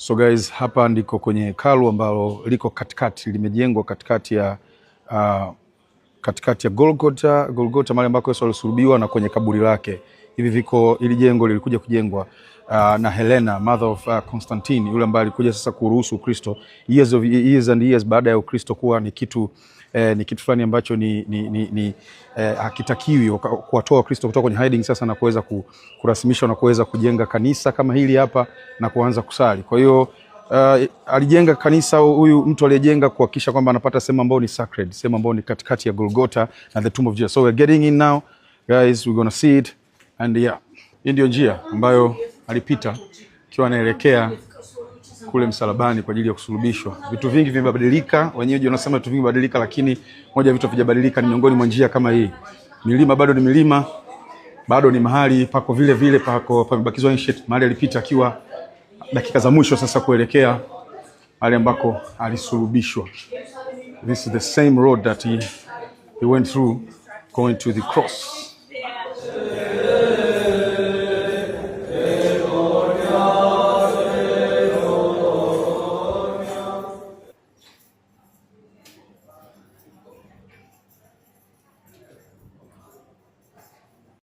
So guys, hapa ndiko kwenye hekalu ambalo liko katikati, limejengwa katikati ya Golgotha mahali ambako Yesu alisulubiwa na kwenye kaburi lake. Hivi viko, ili jengo lilikuja kujengwa na Helena, mother of Constantine, yule ambaye alikuja sasa kuruhusu Ukristo years and years baada ya Ukristo kuwa ni kitu fulani ambacho hakitakiwi, kuwatoa Ukristo kutoka kwenye hiding sasa na kuweza kurasimisha na kuweza kujenga kanisa kama hili hapa na kuanza kusali. Kwa hiyo alijenga kanisa huyu mtu aliyejenga kuhakikisha kwamba anapata sehemu ambayo ni sacred, sehemu ambayo ni katikati ya Golgotha na the tomb of Jesus. So we're getting in now guys, we're gonna see it and yeah, hii ndio njia ambayo alipita akiwa anaelekea kule msalabani kwa ajili ya kusulubishwa. Vitu vingi vimebadilika, wenyewe wanasema vitu vingi vimebadilika, lakini moja ya vitu vijabadilika ni miongoni mwa njia kama hii. Milima bado ni milima, bado ni mahali pako vile vile, pako pamebakizwa ancient, mahali alipita akiwa dakika za mwisho sasa kuelekea mahali ambako alisulubishwa. This is the same road that he went through going to the cross.